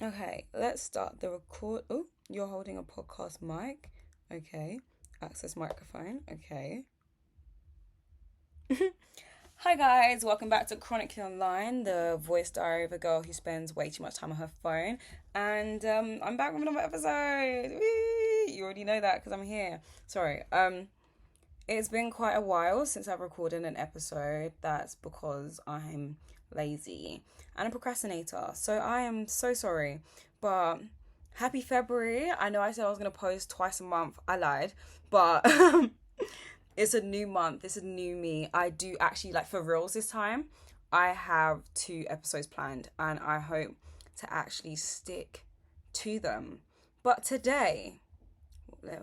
Okay, let's start the record. Oh, you're holding a podcast mic. Okay. Access microphone. Okay. Hi guys, welcome back to Chronically Online, the voice diary of a girl who spends way too much time on her phone. And I'm back with another episode. Whee! You already know that because I'm here. Sorry. It's been quite a while since I've recorded an episode. That's because I'm lazy and a procrastinator. So I am so sorry. But happy February. I know I said I was going to post twice a month. I lied. But it's a new month. It's a new me. I do actually, like, for reals this time, I have 2 episodes planned and I hope to actually stick to them. But today,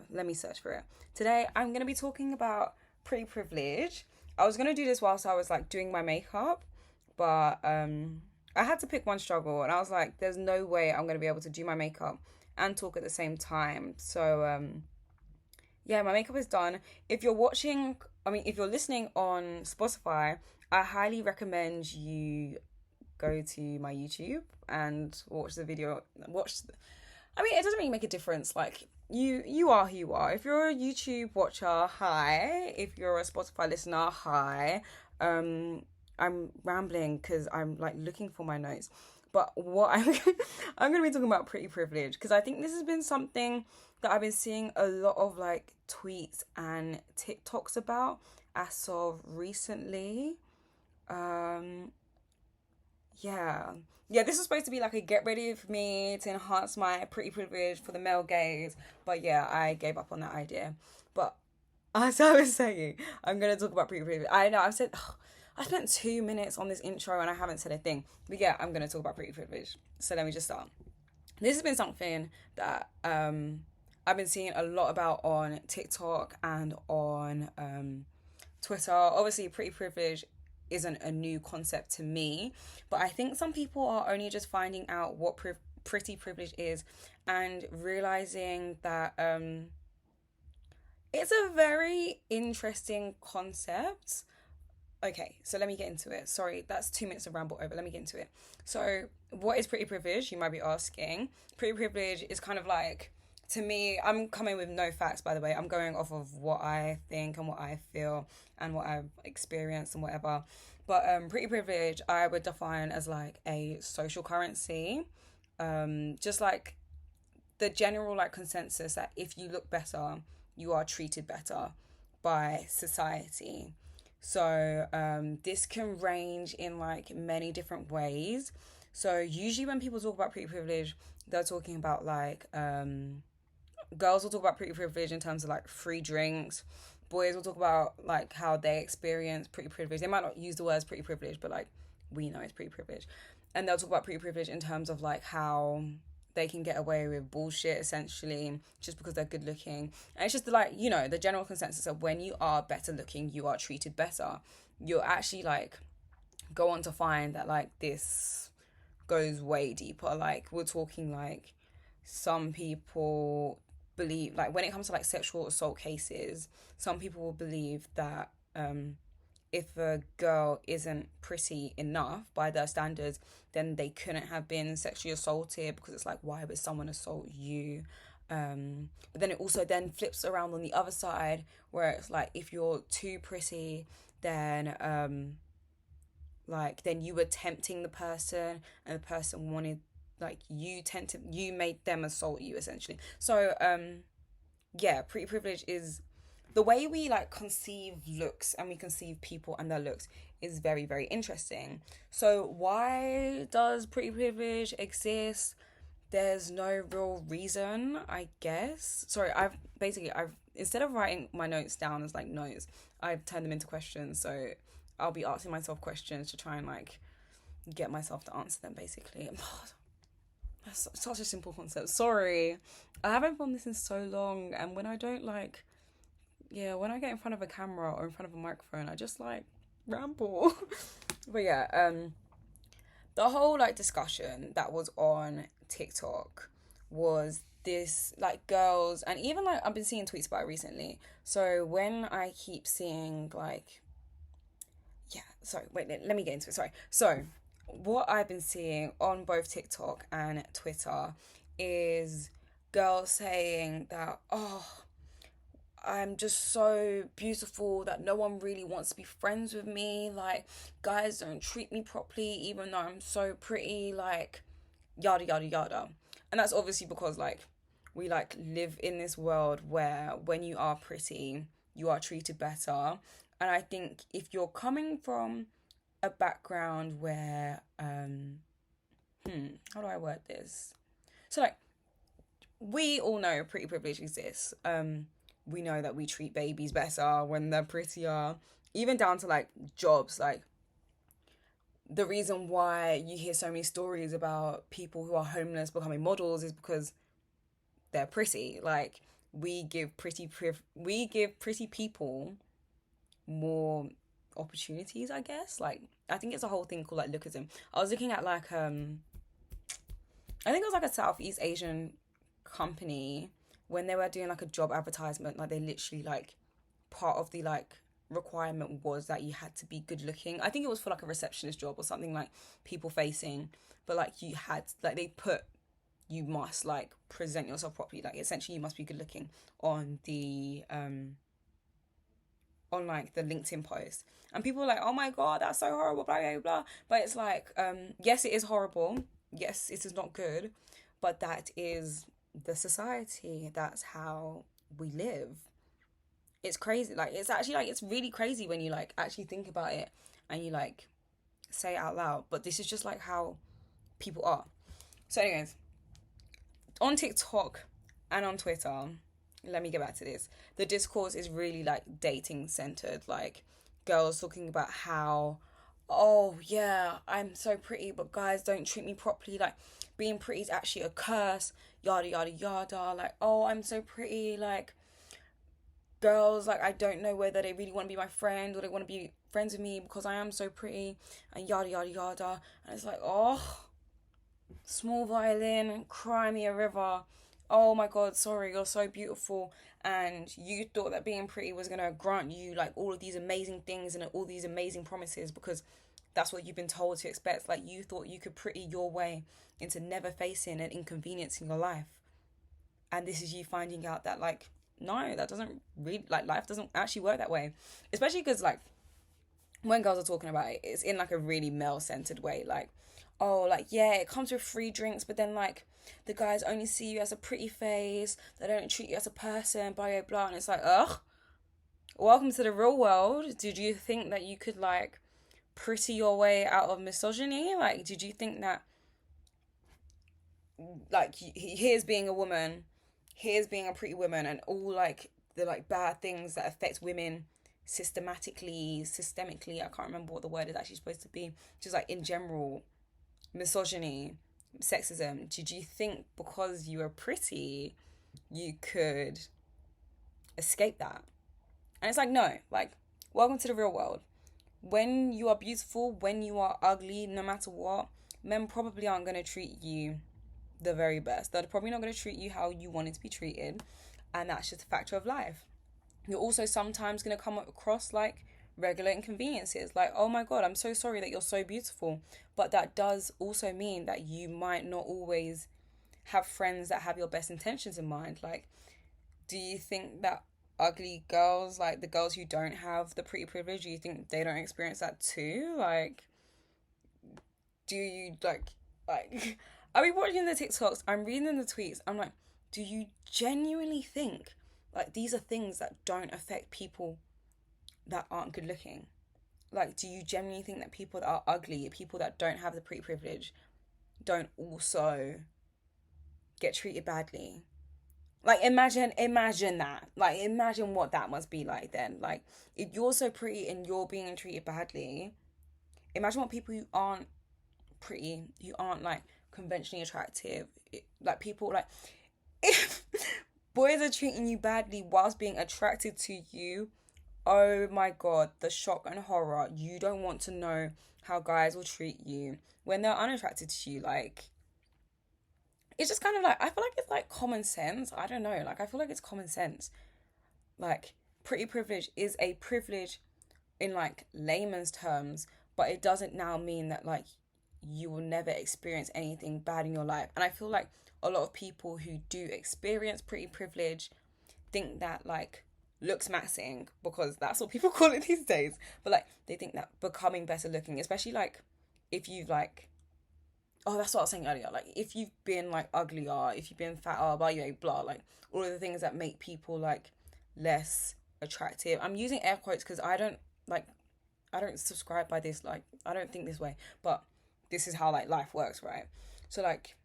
let me search for it. Today, I'm going to be talking about pretty privilege. I was going to do this whilst I was like doing my makeup, but I had to pick one struggle and I was like, there's no way I'm going to be able to do my makeup and talk at the same time. So, yeah, my makeup is done. If you're watching, if you're listening on Spotify, I highly recommend you go to my YouTube and watch the video. It doesn't really make a difference. Like, you are who you are. If you're a YouTube watcher, hi. If you're a Spotify listener, hi. I'm rambling because I'm like looking for my notes. But what I'm going to be talking about pretty privilege because I think this has been something that I've been seeing a lot of like tweets and TikToks about as of recently. Um, yeah. Yeah, this was supposed to be like a get ready for me to enhance my pretty privilege for the male gaze. But yeah, I gave up on that idea. But as I was saying, I'm going to talk about pretty privilege. I know, I spent 2 minutes on this intro and I haven't said a thing. But yeah, I'm going to talk about pretty privilege. So let me just start. This has been something that I've been seeing a lot about on TikTok and on Twitter. Obviously, pretty privilege isn't a new concept to me, but I think some people are only just finding out what pretty privilege is and realizing that it's a very interesting concept. Okay, so let me get into it. Sorry, that's 2 minutes of ramble over. Let me get into it. So, what is pretty privilege? You might be asking. Pretty privilege is kind of like, to me, I'm coming with no facts, by the way. I'm going off of what I think and what I feel and what I've experienced and whatever. But pretty privilege, I would define as like a social currency. Just like the general like consensus that if you look better, you are treated better by society. So this can range in like many different ways. So usually when people talk about pretty privilege, they're talking about like girls will talk about pretty privilege in terms of like free drinks. Boys will talk about like how they experience pretty privilege. They might not use the words pretty privilege, but like we know it's pretty privilege. And they'll talk about pretty privilege in terms of like how they can get away with bullshit essentially just because they're good looking. And it's just like, the general consensus of when you are better looking, you are treated better. You'll actually like go on to find that like this goes way deeper. Like we're talking like some people believe like when it comes to like sexual assault cases, some people will believe that if a girl isn't pretty enough by their standards, then they couldn't have been sexually assaulted because it's like, why would someone assault you? But then it also then flips around on the other side where it's like, if you're too pretty, then then you were tempting the person and the person wanted like you made them assault you essentially. So yeah, pretty privilege is the way we like conceive looks and we conceive people and their looks is very, very interesting. So why does pretty privilege exist? There's no real reason, I guess. Sorry, I've instead of writing my notes down as like notes, I've turned them into questions. So I'll be asking myself questions to try and like get myself to answer them basically. That's such a simple concept. Sorry. I haven't filmed this in so long and when I don't like when I get in front of a camera or in front of a microphone, I just like ramble. But yeah, the whole like discussion that was on TikTok was this like girls and even like I've been seeing tweets about it recently. So when I keep seeing like sorry, wait, let me get into it. Sorry. So what I've been seeing on both TikTok and Twitter is girls saying that, oh, I'm just so beautiful that no one really wants to be friends with me. Like, guys don't treat me properly, even though I'm so pretty. Like, yada, yada, yada. And that's obviously because, like, we, like, live in this world where when you are pretty, you are treated better. And I think if you're coming from a background where, how do I word this? So, like, we all know pretty privilege exists. We know that we treat babies better when they're prettier, even down to like jobs. Like, the reason why you hear so many stories about people who are homeless becoming models is because they're pretty. Like, we give pretty people more opportunities, I guess. Like, I think it's a whole thing called like lookism. I was looking at like I think it was like a Southeast Asian company when they were doing like a job advertisement. Like, they literally like part of the like requirement was that you had to be good looking. I think it was for like a receptionist job or something like people facing, but like you had like they put you must like present yourself properly. Like, essentially you must be good looking on the on like the LinkedIn post. And people were like, oh my god, that's so horrible, blah blah blah. But it's like, yes, it is horrible. Yes, it is not good, but that is the society. That's how we live. It's crazy. Like, it's actually like it's really crazy when you like actually think about it and you like say it out loud. But this is just like how people are. So, anyways, on TikTok and on Twitter, let me get back to this. The discourse is really like dating centered. Like, girls talking about how, oh yeah, I'm so pretty, but guys don't treat me properly. Like, being pretty is actually a curse. Yada yada yada. Like, oh, I'm so pretty. Like, girls, like, I don't know whether they really want to be my friend or they want to be friends with me because I am so pretty, and yada yada yada. And it's like, oh, small violin, cry me a river. Oh my god, sorry, you're so beautiful. And you thought that being pretty was gonna grant you like all of these amazing things and all these amazing promises because that's what you've been told to expect. Like, you thought you could pretty your way into never facing an inconvenience in your life. And this is you finding out that, like, no, that doesn't really, like, life doesn't actually work that way. Especially because, like, when girls are talking about it, it's in like a really male centered way. Like, oh, like, yeah, it comes with free drinks, but then like the guys only see you as a pretty face, they don't treat you as a person, blah blah blah. And it's like, ugh, welcome to the real world. Did you think that you could like pretty your way out of misogyny? Like, did you think that like here's being a woman, here's being a pretty woman, and all like the like bad things that affect women systemically, I can't remember what the word is actually supposed to be, just like in general, misogyny, sexism. Did you think because you were pretty you could escape that? And it's like, no. Like, welcome to the real world. When you are beautiful, when you are ugly, no matter what, men probably aren't going to treat you the very best. They're probably not going to treat you how you wanted to be treated, and that's just a factor of life. You're also sometimes going to come across like regular inconveniences, like, oh my god, I'm so sorry that you're so beautiful. But that does also mean that you might not always have friends that have your best intentions in mind. Like, do you think that ugly girls, like the girls who don't have the pretty privilege, do you think they don't experience that too? Like, do you like I'll be watching the TikToks, I'm reading the tweets, I'm like, do you genuinely think like these are things that don't affect people that aren't good looking? Like, do you genuinely think that people that are ugly, people that don't have the pretty privilege, don't also get treated badly? Like, imagine that. Like, imagine what that must be like then. Like, if you're so pretty and you're being treated badly, imagine what people who aren't pretty, who aren't like conventionally attractive, like people like if boys are treating you badly whilst being attracted to you. Oh my god, the shock and horror. You don't want to know how guys will treat you when they're unattracted to you. Like, it's just kind of like, I feel like it's like common sense. I don't know. Like, I feel like it's common sense. Like, pretty privilege is a privilege in like layman's terms, but it doesn't now mean that like you will never experience anything bad in your life. And I feel like a lot of people who do experience pretty privilege think that like looks maxing, because that's what people call it these days. But like they think that becoming better looking, especially like if you've like, oh, that's what I was saying earlier. Like if you've been like uglier, if you've been fatter, blah, like all of the things that make people like less attractive. I'm using air quotes because I don't subscribe by this. Like I don't think this way, but this is how like life works, right? So like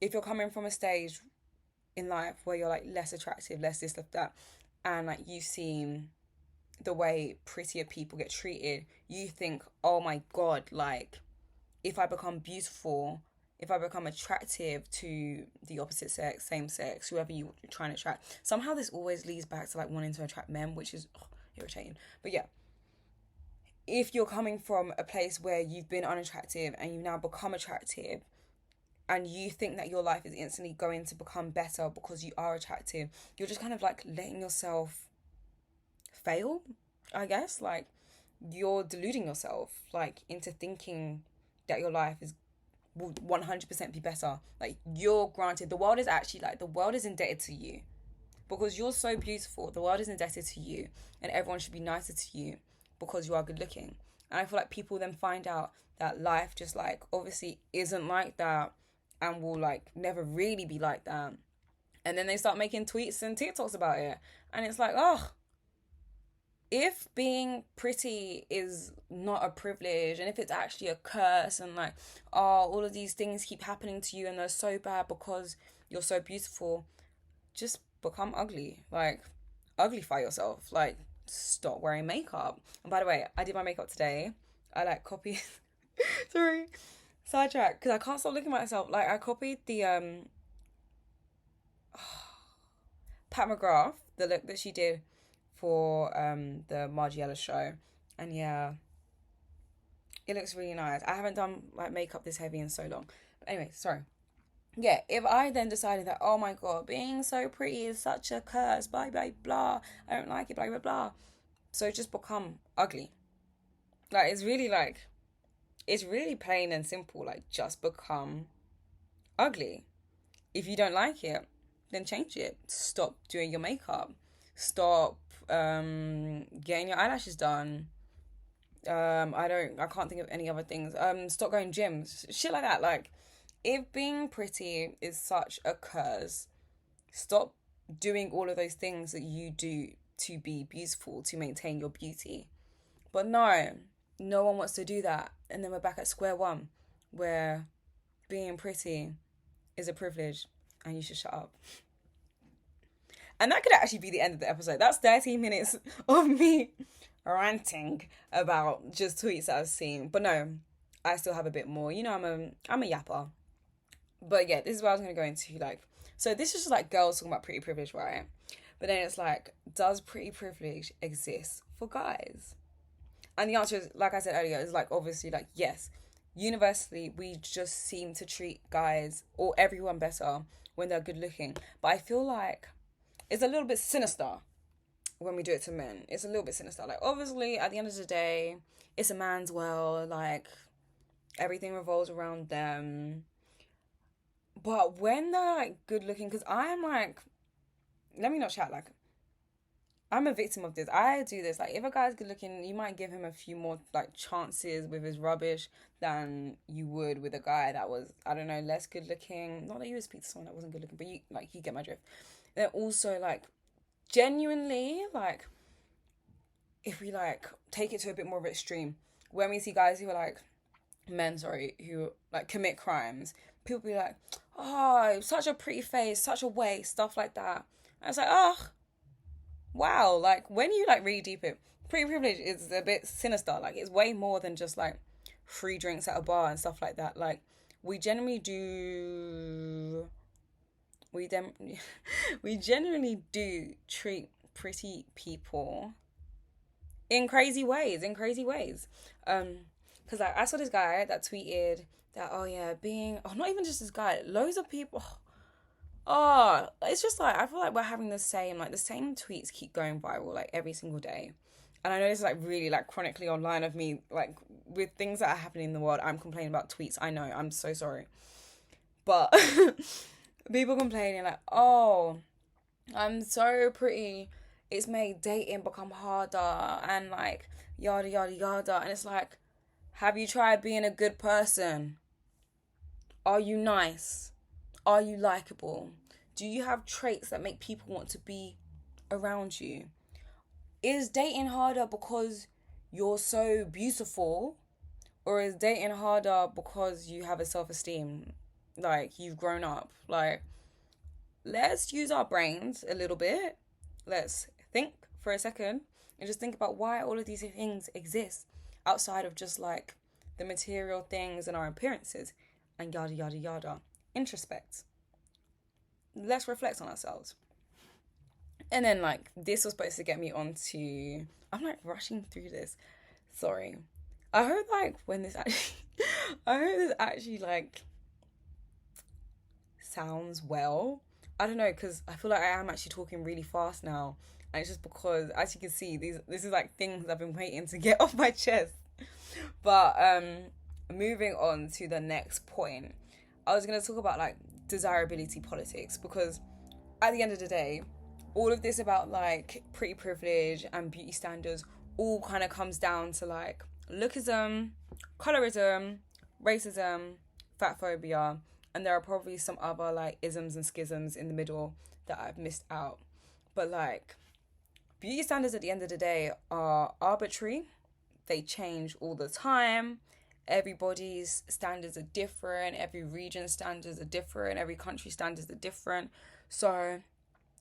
if you're coming from a stage in life where you're like less attractive, less this, less that, and like you've seen the way prettier people get treated, you think, oh my god, like if I become beautiful, if I become attractive to the opposite sex, same sex, whoever you're trying to attract, somehow this always leads back to like wanting to attract men, which is irritating. But yeah, if you're coming from a place where you've been unattractive and you now become attractive, and you think that your life is instantly going to become better because you are attractive, you're just kind of like letting yourself fail, I guess. Like you're deluding yourself like into thinking that your life will 100% be better. Like you're granted, the world is actually like, the world is indebted to you because you're so beautiful. The world is indebted to you, and everyone should be nicer to you because you are good looking. And I feel like people then find out that life just like obviously isn't like that, and will like never really be like that. And then they start making tweets and TikToks about it. And it's like, oh, if being pretty is not a privilege, and if it's actually a curse, and like, oh, all of these things keep happening to you and they're so bad because you're so beautiful, just become ugly. Like, uglify yourself. Like, stop wearing makeup. And by the way, I did my makeup today. I like copied sorry, sidetrack, because I can't stop looking at myself. Like I copied the Pat McGrath, the look that she did for the Margiela show, and yeah, it looks really nice. I haven't done like makeup this heavy in so long. But anyway, sorry. Yeah, if I then decided that, oh my god, being so pretty is such a curse, blah blah blah, I don't like it, blah blah blah, so just become ugly. Like it's really plain and simple. Like just become ugly. If you don't like it, then change it. Stop doing your makeup. Stop getting your eyelashes done. I can't think of any other things. Stop going gyms. Shit like that. Like, if being pretty is such a curse, stop doing all of those things that you do to be beautiful, to maintain your beauty. But no one wants to do that. And then we're back at square one, where being pretty is a privilege and you should shut up. And that could actually be the end of the episode. That's 13 minutes of me ranting about just tweets that I've seen. But no, I still have a bit more. You know, I'm a yapper. But yeah, this is what I was going to go into. Like, so this is just like girls talking about pretty privilege, right? But then it's like, does pretty privilege exist for guys? And the answer is, like I said earlier, is like obviously like yes. Universally, we just seem to treat guys or everyone better when they're good looking. But I feel like it's a little bit sinister when we do it to men. It's a little bit sinister. Like, obviously, at the end of the day, it's a man's world. Like, everything revolves around them. But when they're, like, good looking, because I'm, like, let me not chat, like, I'm a victim of this. I do this. Like, if a guy's good looking, you might give him a few more, like, chances with his rubbish than you would with a guy that was, I don't know, less good looking. Not that you would speak to someone that wasn't good looking, but you get my drift. They're also, like, genuinely, like, if we, like, take it to a bit more of an extreme, when we see guys who are, like, who, like, commit crimes, people be like, oh, such a pretty face, such a waist, stuff like that. And it's like, oh, wow. Like, when you, like, really deep it, pretty privilege is a bit sinister. Like, it's way more than just, like, free drinks at a bar and stuff like that. Like, we generally do... we generally do treat pretty people in crazy ways. Because like I saw this guy that tweeted that, oh yeah, not even just this guy, loads of people. Oh, it's just like I feel like we're having the same tweets keep going viral like every single day, and I know this is like really like chronically online of me, like with things that are happening in the world. I'm complaining about tweets. I know, I'm so sorry. But people complaining like, oh, I'm so pretty. It's made dating become harder and like yada yada yada. And it's like, have you tried being a good person? Are you nice? Are you likable? Do you have traits that make people want to be around you? Is dating harder because you're so beautiful? Or is dating harder because you have a self-esteem? Like, you've grown up. Like, let's use our brains a little bit. Let's think for a second and just think about why all of these things exist outside of just like the material things and our appearances and yada yada yada. Introspect. Let's reflect on ourselves. And then like this was supposed to get me onto, I'm like rushing through this. Sorry. I hope like when this actually I hope this actually like sounds well. I don't know, because I feel like I am actually talking really fast now. And it's just because, as you can see, this is like things I've been waiting to get off my chest. But moving on to the next point, I was going to talk about like desirability politics, because at the end of the day, all of this about like pretty privilege and beauty standards all kind of comes down to like lookism, colorism, racism, fat phobia, and there are probably some other like isms and schisms in the middle that I've missed out. But like beauty standards at the end of the day are arbitrary. They change all the time. Everybody's standards are different. Every region's standards are different. Every country's standards are different. So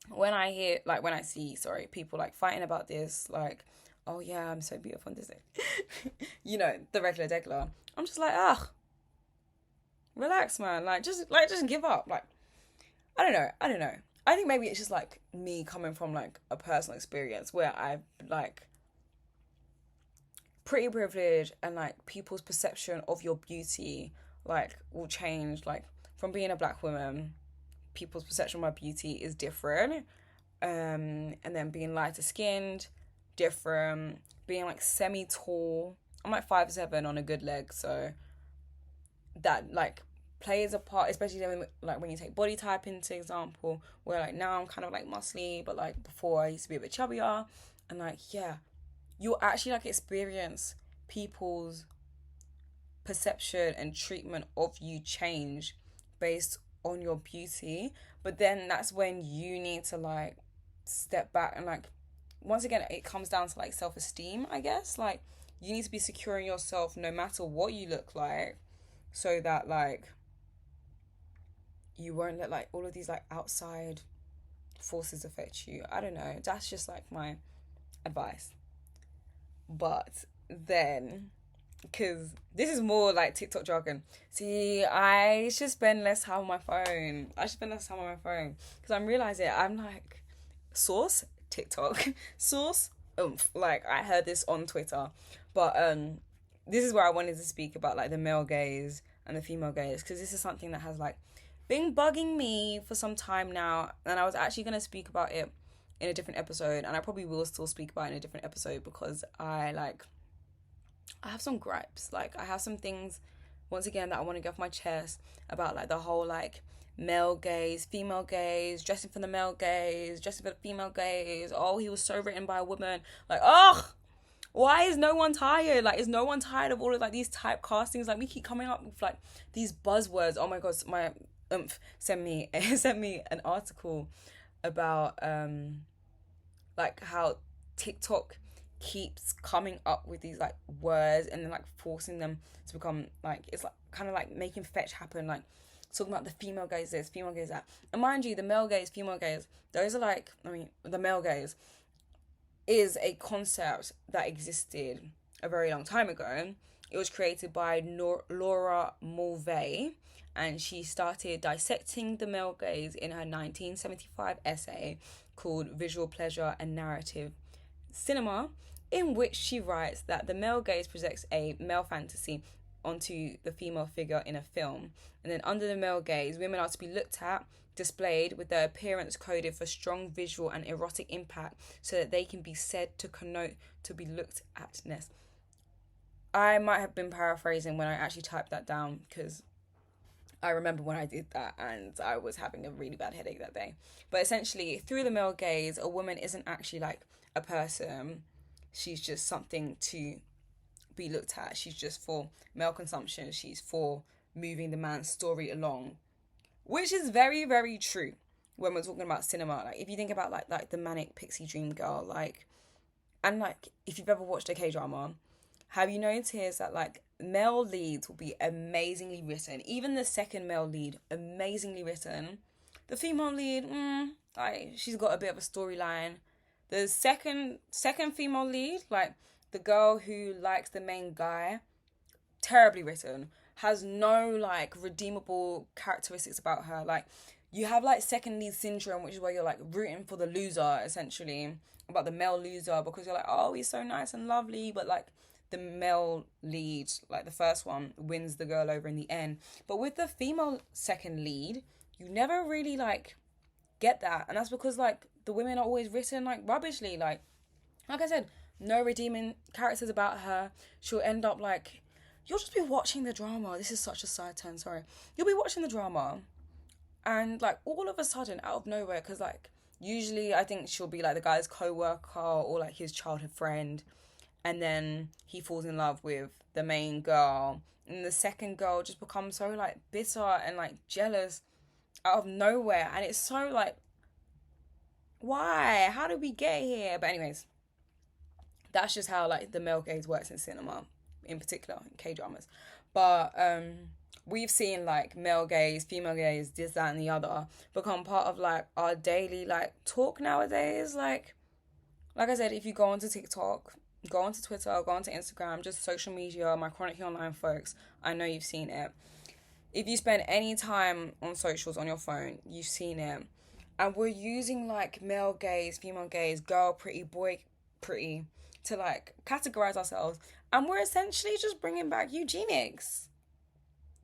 when I see people like fighting about this, like, oh yeah, I'm so beautiful and this, you know, the regular degular, I'm just like, ugh, relax, man. Just give up. Like, I don't know. I think maybe it's just like me coming from like a personal experience where I've like pretty privilege, and like people's perception of your beauty like will change. Like from being a black woman, people's perception of my beauty is different. And then being lighter skinned, different. Being like semi tall, I'm like 5'7" on a good leg, so that like plays a part, especially when you take body type into example, where like now I'm kind of like muscly, but like before I used to be a bit chubbier. And like, yeah, you'll actually like experience people's perception and treatment of you change based on your beauty. But then that's when you need to like step back and like, once again, it comes down to like self-esteem, I guess. Like you need to be secure in yourself no matter what you look like, so that like you won't let like all of these like outside forces affect you. I don't know, that's just like my advice. But then, because this is more like TikTok jargon, see, I should spend less time on my phone. Because I'm realizing I'm like, source TikTok, source oomph. Like I heard this on Twitter. But this is where I wanted to speak about like the male gaze and the female gaze, because this is something that has like been bugging me for some time now, and I was actually going to speak about it in a different episode, and I probably will still speak about it in a different episode, because I have some gripes. Like I have some things, once again, that I want to get off my chest about like the whole like male gaze, female gaze, dressing for the male gaze, dressing for the female gaze. Oh, he was so written by a woman. Like, ugh, why is no one tired? Like, is no one tired of all of like these type castings? Like, we keep coming up with like these buzzwords. Oh my god, my sent me an article about like how TikTok keeps coming up with these like words and then like forcing them to become like, it's like kind of like making fetch happen, like talking about the female gaze this, female gaze that. And mind you, the male gaze, female gaze, those are like, I mean, the male gaze is a concept that existed a very long time ago. It was created by Laura Mulvey, and she started dissecting the male gaze in her 1975 essay called Visual Pleasure and Narrative Cinema, in which she writes that the male gaze projects a male fantasy onto the female figure in a film. And then under the male gaze, women are to be looked at, displayed with their appearance coded for strong visual and erotic impact so that they can be said to connote to be looked atness. I might have been paraphrasing when I actually typed that down, because I remember when I did that and I was having a really bad headache that day. But essentially, through the male gaze, a woman isn't actually like a person. She's just something to be looked at. She's just for male consumption. She's for moving the man's story along, which is very, very true when we're talking about cinema. Like, if you think about like the manic pixie dream girl, like, and like if you've ever watched a K-drama, have you noticed that like male leads will be amazingly written, even the second male lead, amazingly written. The female lead, like, she's got a bit of a storyline. The second female lead, like the girl who likes the main guy, terribly written, has no like redeemable characteristics about her. Like, you have like second lead syndrome, which is where you're like rooting for the loser, essentially, about the male loser, because you're like, oh, he's so nice and lovely, but like the male lead, like the first one, wins the girl over in the end. But with the female second lead, you never really like get that, and that's because like the women are always written like rubbishly. Like I said, no redeeming characters about her. She'll end up like, you'll just be watching the drama. This is such a side turn, sorry. You'll be watching the drama, and like all of a sudden, out of nowhere, because like usually I think she'll be like the guy's co-worker or like his childhood friend, and then he falls in love with the main girl, and the second girl just becomes so like bitter and like jealous out of nowhere, and it's so like, why? How did we get here? But anyways, that's just how like the male gaze works in cinema, in particular in K-dramas. But we've seen like male gaze, female gaze, this, that, and the other become part of like our daily like talk nowadays. Like I said, if you go onto TikTok, go onto Twitter, go onto Instagram, just social media, my chronically online folks, I know you've seen it. If you spend any time on socials on your phone, you've seen it. And we're using like male gaze, female gaze, girl pretty, boy pretty to like categorize ourselves. And we're essentially just bringing back eugenics.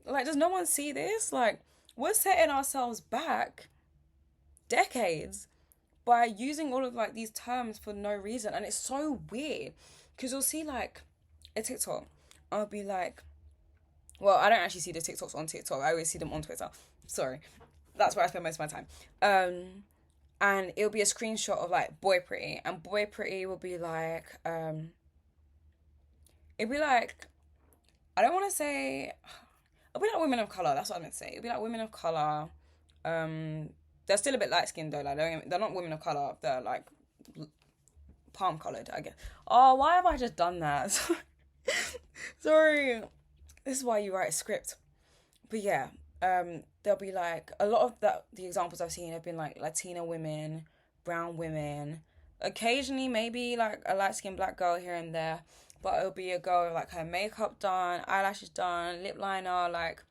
Like, does no one see this? Like, we're setting ourselves back decades by using all of like these terms for no reason. And it's so weird, because you'll see like a TikTok, I'll be like, well, I don't actually see the TikToks on TikTok, I always see them on Twitter, sorry, that's where I spend most of my time. And it'll be a screenshot of like boy pretty, and boy pretty will be like it'll be like, I don't want to say, it'll be like women of color, that's what I meant to say. It'll be like women of color. They're still a bit light skinned though, like they're not women of color, they're like palm colored, I guess. Oh, why have I just done that? Sorry. This is why you write a script. But yeah, there'll be like a lot of the examples I've seen have been like Latina women, brown women, occasionally maybe like a light skinned black girl here and there, but it'll be a girl with like her makeup done, eyelashes done, lip liner, like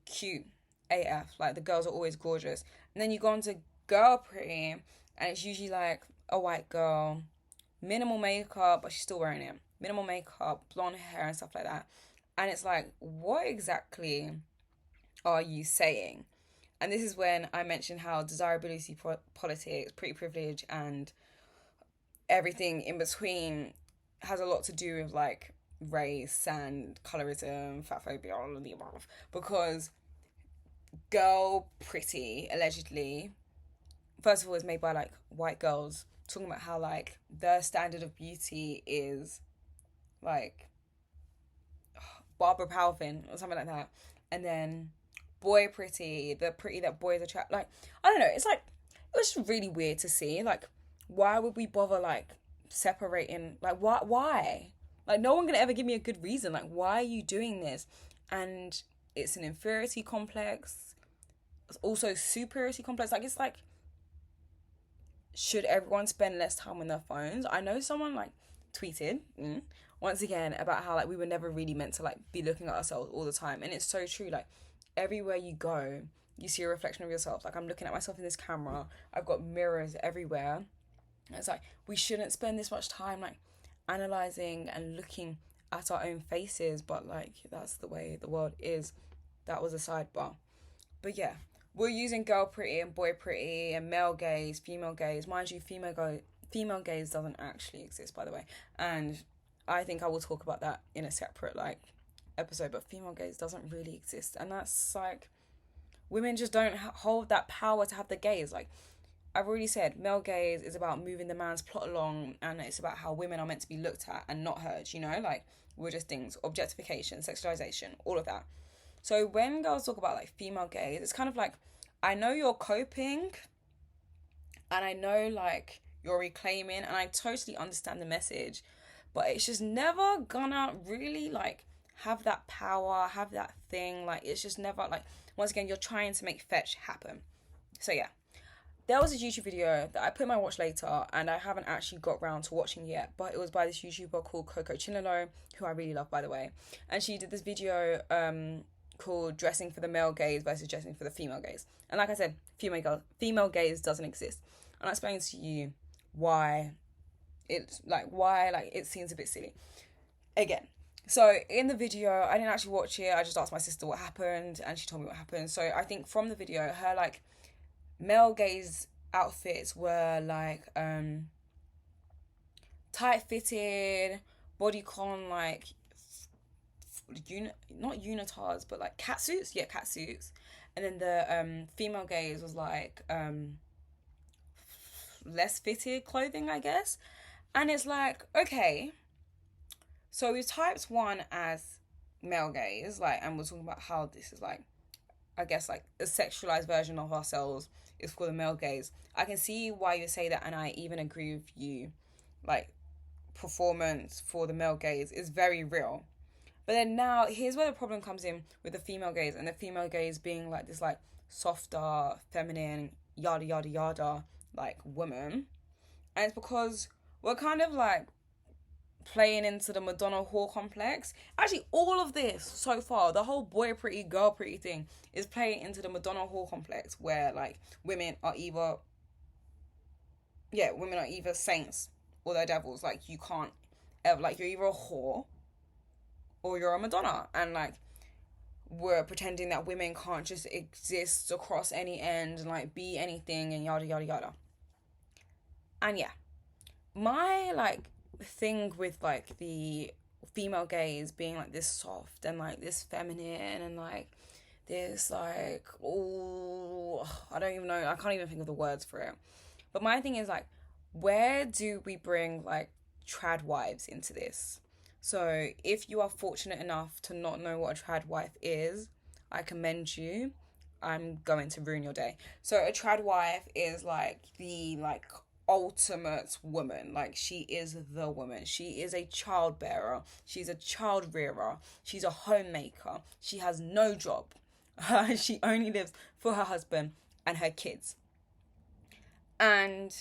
cute AF. Like, the girls are always gorgeous. And then you go on to girl pretty, and it's usually like a white girl, minimal makeup, but she's still wearing it. Minimal makeup, blonde hair and stuff like that. And it's like, what exactly are you saying? And this is when I mentioned how desirability politics, pretty privilege, and everything in between has a lot to do with like race and colorism, fat phobia, all of the above. Because girl pretty, allegedly, first of all, is made by like white girls, talking about how like their standard of beauty is like Barbara Palvin or something like that. And then boy pretty, the pretty that boys attract, like, I don't know, it's like, it was just really weird to see. Like, why would we bother like separating? Like, why? Like, no one can ever give me a good reason. Like, why are you doing this? And it's an inferiority complex. It's also superiority complex. Like, it's like, should everyone spend less time on their phones? I know someone like tweeted once again about how like we were never really meant to like be looking at ourselves all the time. And it's so true. Like, everywhere you go, you see a reflection of yourself. Like, I'm looking at myself in this camera, I've got mirrors everywhere. And it's like, we shouldn't spend this much time like analyzing and looking at our own faces, but like that's the way the world is. That was a sidebar. But yeah, we're using girl pretty and boy pretty and male gaze, female gaze. Mind you, female gaze doesn't actually exist, by the way. And I think I will talk about that in a separate like episode. But female gaze doesn't really exist, and that's like women just don't hold that power to have the gaze. Like I've already said, male gaze is about moving the man's plot along, and it's about how women are meant to be looked at and not heard. You know, like we're just things, objectification, sexualization, all of that. So when girls talk about like female gaze, it's kind of like, I know you're coping and I know like you're reclaiming and I totally understand the message, but it's just never gonna really like have that power, have that thing. Like it's just never like, once again, you're trying to make fetch happen. So yeah, there was a YouTube video that I put in my watch later and I haven't actually got round to watching yet, but it was by this YouTuber called Coco Chinelo, who I really love, by the way. And she did this video called Dressing for the Male Gaze versus Dressing for the Female Gaze. And like I said, female gaze doesn't exist. And I explained to you why it seems a bit silly. Again, so in the video, I didn't actually watch it. I just asked my sister what happened and she told me what happened. So I think from the video, her like male gaze outfits were like tight fitted, bodycon, like not unitards, but like cat suits. Yeah, cat suits. And then the female gaze was like less fitted clothing, I guess. And it's like, okay, so we typed one as male gaze, like, and we're talking about how this is like, I guess like a sexualized version of ourselves is for the male gaze. I can see why you say that, and I even agree with you. Like, performance for the male gaze is very real. But then now, here's where the problem comes in with the female gaze, and the female gaze being like this like softer, feminine, yada yada yada, like woman. And it's because we're kind of like playing into the Madonna whore complex. Actually, all of this so far, the whole boy pretty, girl pretty thing is playing into the Madonna whore complex, where like women are either saints or they're devils. Like you can't ever, like, you're either a whore or you're a Madonna, and like we're pretending that women can't just exist across any end and like be anything and yada yada yada. And yeah, my like thing with like the female gaze being like this soft and like this feminine and like this like, oh, I don't even know, I can't even think of the words for it. But my thing is like, where do we bring like trad wives into this? So if you are fortunate enough to not know what a trad wife is, I commend you. I'm going to ruin your day. So a trad wife is like the like ultimate woman. Like she is the woman. She is a child bearer. She's a child rearer. She's a homemaker. She has no job. She only lives for her husband and her kids. And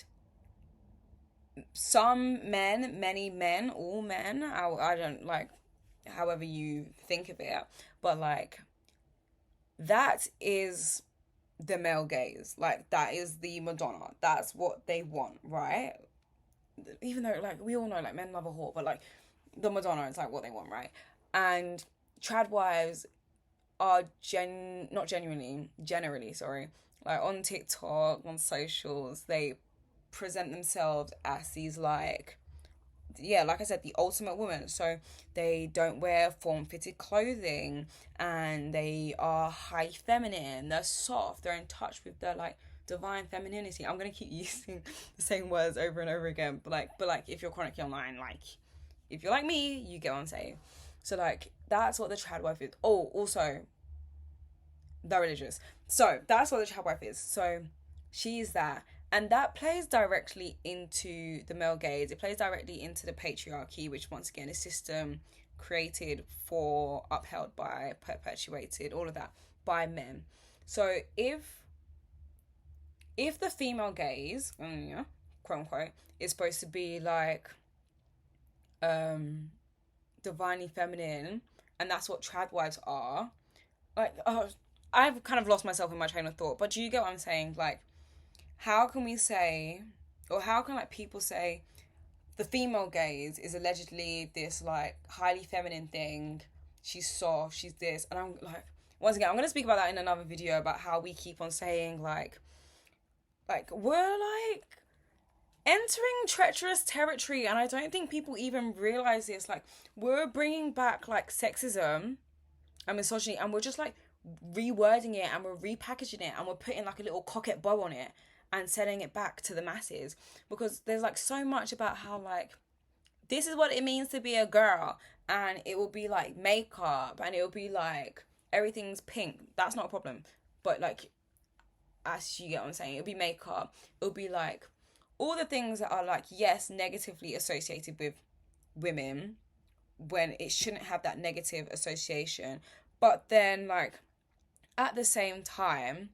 some men, many men, all men, I don't like, however you think of it, but like that is the male gaze. Like that is the Madonna. That's what they want, right? Even though like we all know like men love a whore, but like the Madonna is like what they want, right? And trad wives are generally, sorry, like on TikTok, on socials, they present themselves as these like, yeah, like I said, the ultimate woman. So they don't wear form-fitted clothing and they are high feminine, they're soft, they're in touch with their like divine femininity. I'm gonna keep using the same words over and over again, but like if you're chronically online, like if you're like me, you get what I'm saying. So like that's what the trad wife is. Oh, also they're religious. So that's what the trad wife is. So she's that. And that plays directly into the male gaze. It plays directly into the patriarchy, which once again is a system created for, upheld by, perpetuated, all of that, by men. So if the female gaze, quote unquote, is supposed to be like divinely feminine, and that's what trad wives are, like I've kind of lost myself in my train of thought, but do you get what I'm saying? Like, how can we say, or how can like people say the female gaze is allegedly this like highly feminine thing. She's soft, she's this, and I'm like, once again, I'm gonna speak about that in another video about how we keep on saying like we're like entering treacherous territory, and I don't think people even realize this. Like, we're bringing back like sexism and misogyny, and we're just like rewording it, and we're repackaging it, and we're putting like a little coquette bow on it and selling it back to the masses, because there's like so much about how like this is what it means to be a girl, and it will be like makeup, and it will be like everything's pink. That's not a problem, but like, as you get what I'm saying, it'll be makeup, it'll be like all the things that are like, yes, negatively associated with women when it shouldn't have that negative association. But then like at the same time,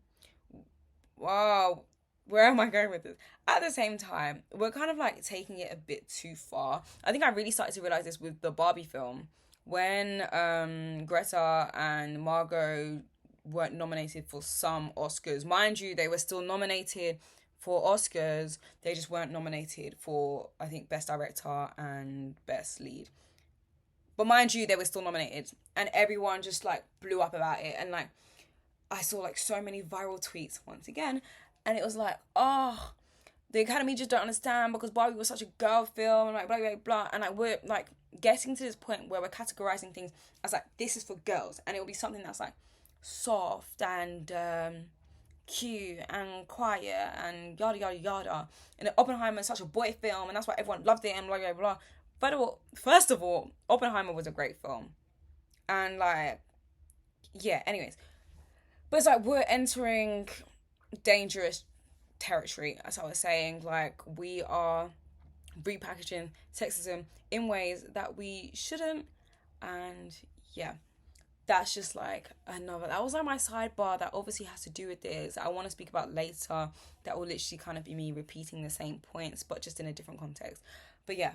wow, where am I going with this? At the same time, we're kind of like taking it a bit too far. I think I really started to realize this with the Barbie film, when Greta and Margot weren't nominated for some Oscars. Mind you, they were still nominated for Oscars. They just weren't nominated for, I think, Best Director and Best Lead. But mind you, they were still nominated, and everyone just like blew up about it. And like, I saw like so many viral tweets once again, and it was like, oh, the Academy just don't understand because Barbie was such a girl film, and like blah blah blah. And like, we're like getting to this point where we're categorizing things as like, this is for girls, and it will be something that's like soft and cute and quiet and yada yada yada. And Oppenheimer is such a boy film, and that's why everyone loved it and blah blah blah. First of all, Oppenheimer was a great film, and like, yeah. Anyways, but it's like we're entering dangerous territory, as I was saying. Like, we are repackaging sexism in ways that we shouldn't, and yeah, that's just like another, that was like my sidebar that obviously has to do with this. I want to speak about later, that will literally kind of be me repeating the same points but just in a different context. But yeah,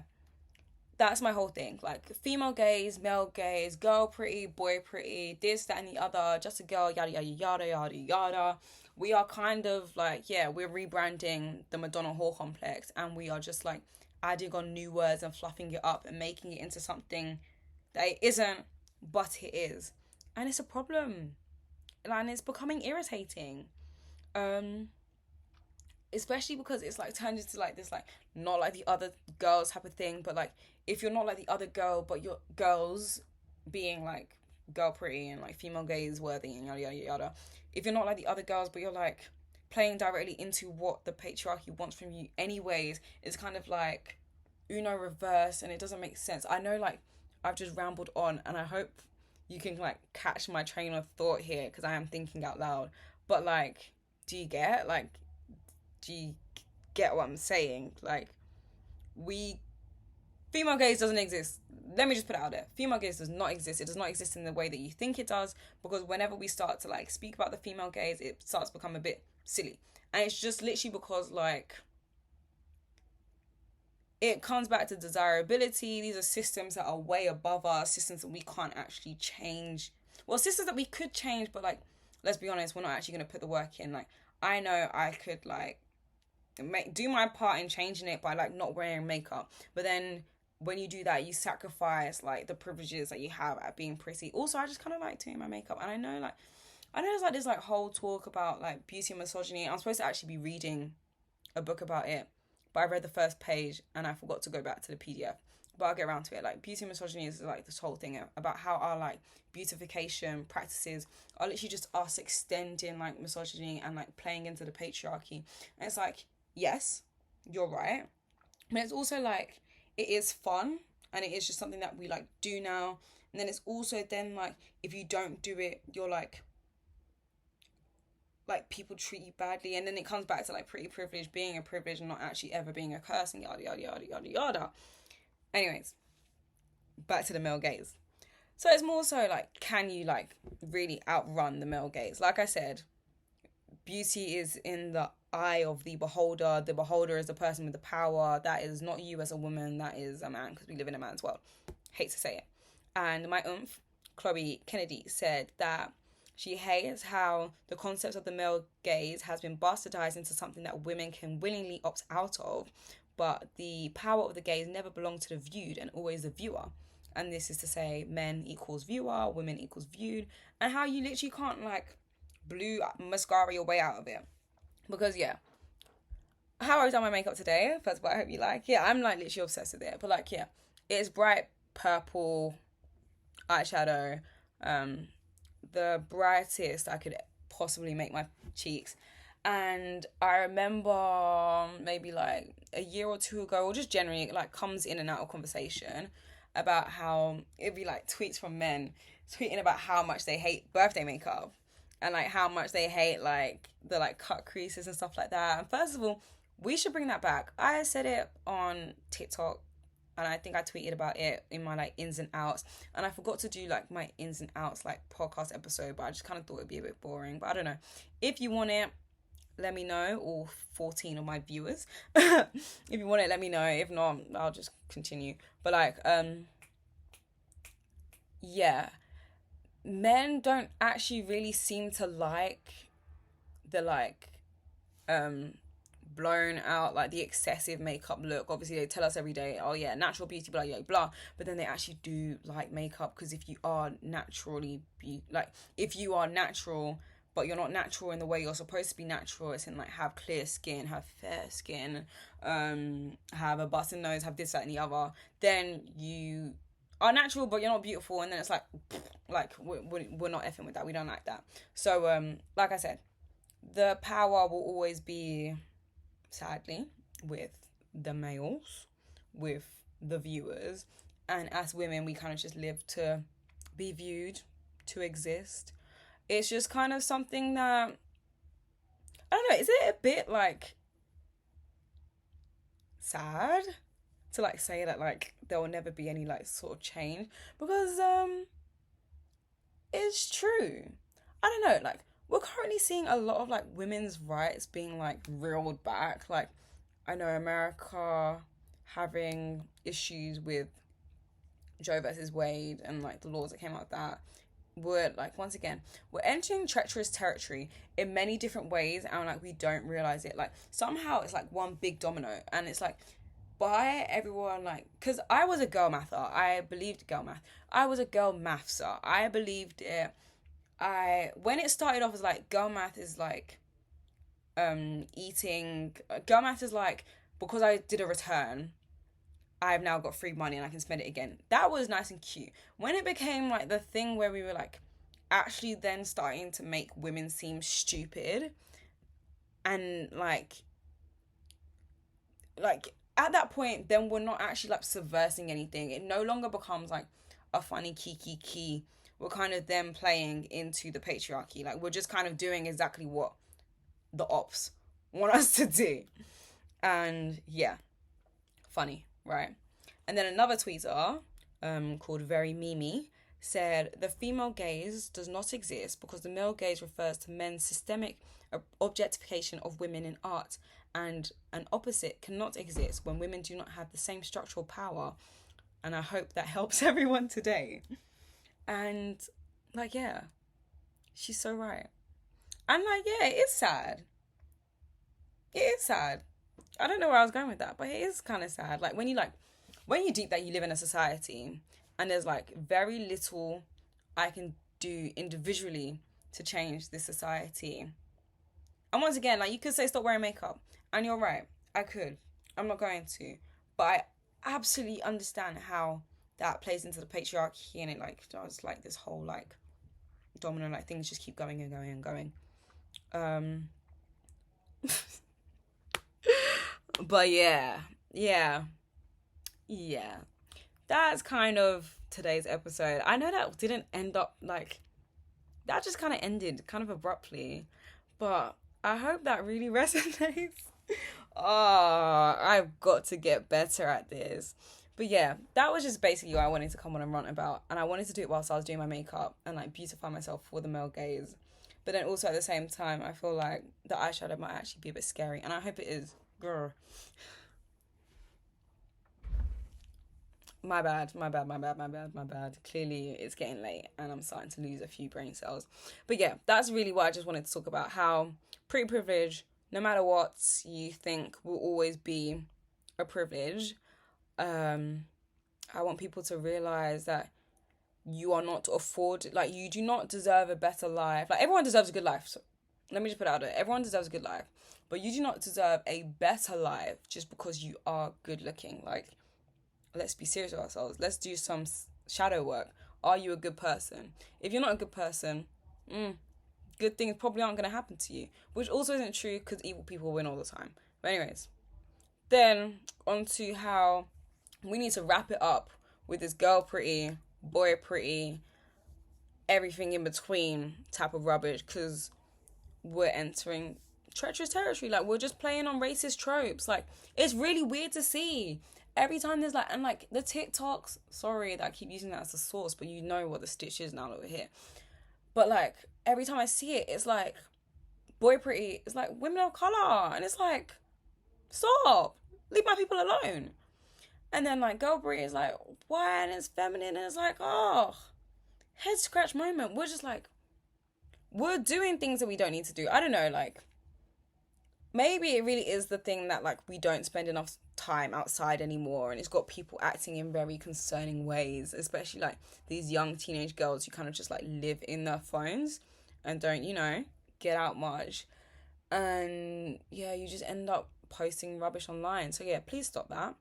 that's my whole thing. Like, female gaze, male gaze, girl pretty, boy pretty, this, that, and the other, just a girl, yada, yada, yada, yada, yada. We are kind of like, yeah, we're rebranding the Madonna whore complex, and we are just like adding on new words and fluffing it up and making it into something that it isn't, but it is. And it's a problem. And it's becoming irritating. Especially because it's like turned into like this like not like the other girls type of thing. But like, if you're not like the other girl, but you're girls being like girl pretty and like female gaze worthy and yada yada yada, if you're not like the other girls but you're like playing directly into what the patriarchy wants from you anyways, it's kind of like Uno reverse, and it doesn't make sense. I know like I've just rambled on, and I hope you can like catch my train of thought here, because I am thinking out loud. But like, do you get what I'm saying? Like, female gaze doesn't exist. Let me just put it out there. Female gaze does not exist. It does not exist in the way that you think it does, because whenever we start to like speak about the female gaze, it starts to become a bit silly. And it's just literally because like it comes back to desirability. These are systems that are way above us, systems that we can't actually change. Well, systems that we could change, but like, let's be honest, we're not actually going to put the work in. Like, I know I could like do my part in changing it by like not wearing makeup, but then when you do that, you sacrifice like the privileges that you have at being pretty. Also, I just kind of like doing my makeup, and I know there's like this like whole talk about like beauty and misogyny. I'm supposed to actually be reading a book about it, but I read the first page and I forgot to go back to the PDF. But I'll get around to it. Like, beauty and misogyny is like this whole thing about how our like beautification practices are literally just us extending like misogyny and like playing into the patriarchy. And it's like, yes, you're right, but it's also like, it is fun, and it is just something that we like do now. And then it's also then like, if you don't do it, you're like people treat you badly, and then it comes back to like pretty privilege being a privilege and not actually ever being a curse, and yada yada yada yada yada. Anyways, back to the male gaze. So it's more so like, can you like really outrun the male gaze? Like I said, beauty is in the eye of the beholder. The beholder is the person with the power. That is not you as a woman, that is a man, because we live in a man's world. Hate to say it. And my Chloe Kennedy, said that she hates how the concept of the male gaze has been bastardized into something that women can willingly opt out of, but the power of the gaze never belonged to the viewed and always the viewer. And this is to say men equals viewer, women equals viewed, and how you literally can't like blue mascara your way out of it. Because yeah, how I've done my makeup today, first of all, I hope you like. Yeah, I'm like literally obsessed with it. But like, yeah, it's bright purple eyeshadow, the brightest I could possibly make my cheeks. And I remember maybe like a year or two ago, or just generally like comes in and out of conversation about how it'd be like tweets from men tweeting about how much they hate birthday makeup and like how much they hate like the like cut creases and stuff like that. And first of all, we should bring that back. I said it on TikTok and I think I tweeted about it in my like ins and outs, and I forgot to do like my ins and outs like podcast episode, but I just kind of thought it'd be a bit boring. But I don't know, if you want it, let me know, all 14 of my viewers. If you want it, let me know. If not, I'll just continue. But like yeah, men don't actually really seem to like the like blown out, like the excessive makeup look. Obviously they tell us every day, oh yeah, natural beauty, blah blah blah, but then they actually do like makeup. Because if you are naturally if you are natural but you're not natural in the way you're supposed to be natural, it's in like have clear skin, have fair skin, have a busted nose, have this, that and the other, then you are natural but you're not beautiful, and then it's like we're not effing with that. We don't like that. So like I said, the power will always be, sadly, with the males, with the viewers, and as women we kind of just live to be viewed, to exist. It's just kind of something that, I don't know, is it a bit like sad to like say that like there will never be any like sort of change? Because it's true. I don't know, like we're currently seeing a lot of like women's rights being like reeled back. Like I know America having issues with Joe versus Wade and like the laws that came out of that. We're like, once again, we're entering treacherous territory in many different ways, and like we don't realize it. Like somehow it's like one big domino, and it's like by everyone, like, because I was a girl mather, I believed girl math, I was a girl mathser, I believed it. When it started off as like girl math is like eating, girl math is like, because I did a return, I've now got free money and I can spend it again. That was nice and cute. When it became like the thing where we were like actually then starting to make women seem stupid, and like at that point then we're not actually like subversing anything. It no longer becomes like a funny key. We're kind of then playing into the patriarchy. Like we're just kind of doing exactly what the ops want us to do. And yeah, funny, right? And then another tweeter called Very Mimi said, the female gaze does not exist because the male gaze refers to men's systemic objectification of women in art, and an opposite cannot exist when women do not have the same structural power. And I hope that helps everyone today. And like, yeah, she's so right. And like, yeah, it is sad. It is sad. I don't know where I was going with that, but it is kind of sad. Like when you deep that you live in a society and there's like very little I can do individually to change this society. And once again, like you could say stop wearing makeup, and you're right, I could. I'm not going to. But I absolutely understand how that plays into the patriarchy, and it like does like this whole like domino, like things just keep going and going and going. But yeah. That's kind of today's episode. I know that didn't end up like, that just kind of ended kind of abruptly, but I hope that really resonates. Oh, I've got to get better at this. But yeah, that was just basically what I wanted to come on and rant about, and I wanted to do it whilst I was doing my makeup and like beautify myself for the male gaze. But then also at the same time, I feel like the eyeshadow might actually be a bit scary, and I hope it is. Grr. My bad. Clearly it's getting late and I'm starting to lose a few brain cells. But yeah, that's really what I just wanted to talk about, how pretty privilege, no matter what you think, will always be a privilege. I want people to realize that you are not afforded, like, you do not deserve a better life. Like, everyone deserves a good life. So let me just put it out there. Everyone deserves a good life. But you do not deserve a better life just because you are good looking. Like, let's be serious with ourselves. Let's do some shadow work. Are you a good person? If you're not a good person, good things probably aren't going to happen to you. Which also isn't true because evil people win all the time. But anyways, then on to how we need to wrap it up with this girl pretty, boy pretty, everything in between type of rubbish, because we're entering treacherous territory. Like, we're just playing on racist tropes. Like, it's really weird to see. Every time there's like, and like the TikToks, sorry that I keep using that as a source, but you know what the stitch is now over here. But like, every time I see it, it's like, boy pretty, it's like women of color. And it's like, stop. Leave my people alone. And then like girl pretty is like, why? And it's feminine. And it's like, oh, head scratch moment. We're just like, we're doing things that we don't need to do. I don't know, like, maybe it really is the thing that like we don't spend enough time outside anymore, and it's got people acting in very concerning ways, especially like these young teenage girls who kind of just like live in their phones and don't, you know, get out much. And yeah, you just end up posting rubbish online. So yeah, please stop that.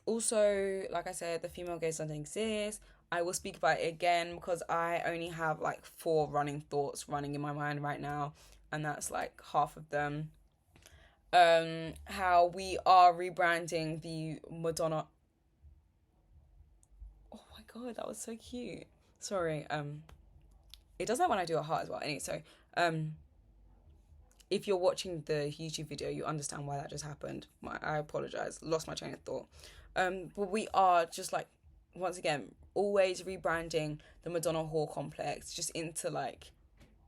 Also, like I said, the female gaze doesn't exist. I will speak about it again because I only have like 4 running thoughts running in my mind right now, and that's like half of them. How we are rebranding the Madonna. Oh my god, that was so cute. Sorry. It does that when I do a heart as well. Anyway, so if you're watching the YouTube video, you understand why that just happened. I apologize. Lost my train of thought. But we are just like, once again, always rebranding the Madonna whore complex just into like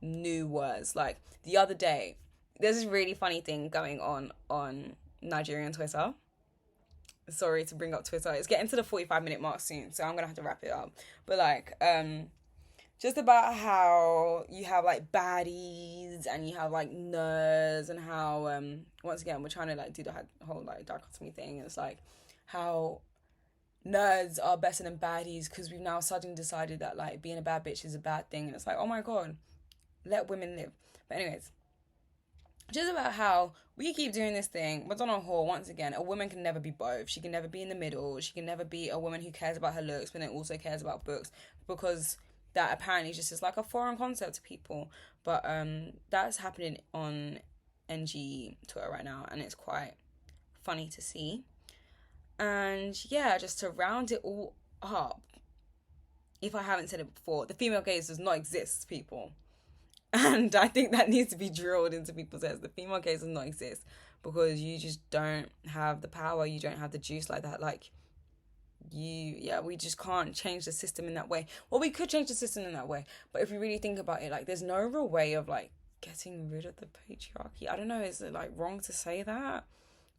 new words. Like the other day, there's this really funny thing going on Nigerian Twitter. Sorry to bring up Twitter. It's getting to the 45-minute mark soon, so I'm gonna have to wrap it up. But like, just about how you have like baddies and you have like nerds, and how once again we're trying to like do the whole like dichotomy thing. It's like how nerds are better than baddies because we've now suddenly decided that like being a bad bitch is a bad thing, and it's like, oh my god, let women live. But anyways, just about how we keep doing this thing. Madonna whore, once again, a woman can never be both. She can never be in the middle. She can never be a woman who cares about her looks but then also cares about books, because that apparently just is like a foreign concept to people. But that's happening on NG Twitter right now, and it's quite funny to see. And yeah, just to round it all up, if I haven't said it before, the female gaze does not exist, people. And I think that needs to be drilled into people's heads. The female gaze does not exist because you just don't have the power. You don't have the juice like that. Like, we just can't change the system in that way. Well, we could change the system in that way, but if you really think about it, like, there's no real way of like getting rid of the patriarchy. I don't know, is it like wrong to say that?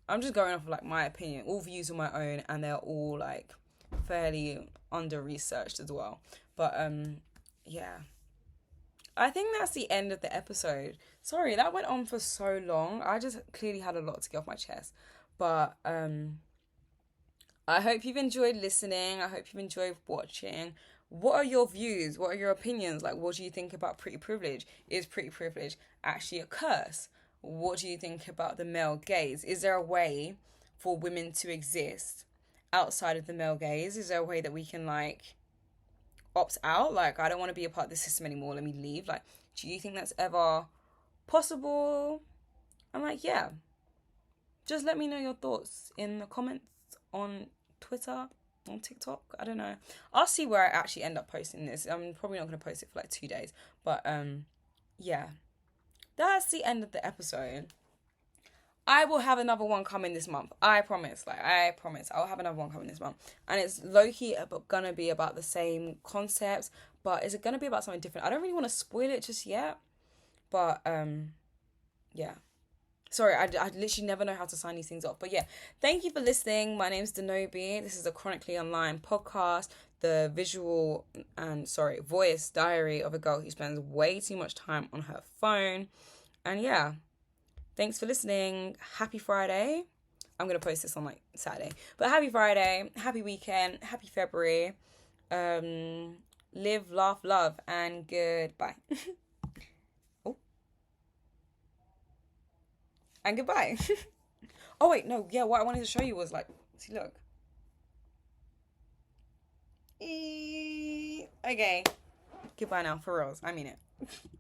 I'm just going off of like my opinion. All views are my own, and they're all like fairly under researched as well. But yeah, I think that's the end of the episode. Sorry, that went on for so long. I just clearly had a lot to get off my chest. But I hope you've enjoyed listening. I hope you've enjoyed watching. What are your views? What are your opinions? Like, what do you think about pretty privilege? Is pretty privilege actually a curse? What do you think about the male gaze? Is there a way for women to exist outside of the male gaze? Is there a way that we can like opt out? Like, I don't want to be a part of the system anymore. Let me leave. Like, do you think that's ever possible? I'm like, yeah. Just let me know your thoughts in the comments on Twitter, on TikTok. I don't know. I'll see where I actually end up posting this. I'm probably not going to post it for like 2 days. But yeah. That's the end of the episode. I will have another one coming this month. I promise. I promise. I'll have another one coming this month. And it's low-key gonna be about the same concepts. But is it gonna be about something different? I don't really want to spoil it just yet. But, yeah. Sorry, I literally never know how to sign these things off. But yeah, thank you for listening. My name's Denobi. This is a Chronically Online podcast. The voice diary of a girl who spends way too much time on her phone. And yeah, thanks for listening. Happy Friday. I'm going to post this on like Saturday. But happy Friday, happy weekend, happy February. Live, laugh, love, and goodbye. Oh, and goodbye. Oh, wait, no. Yeah, what I wanted to show you was like, see, look. Okay. Goodbye now, for reals. I mean it.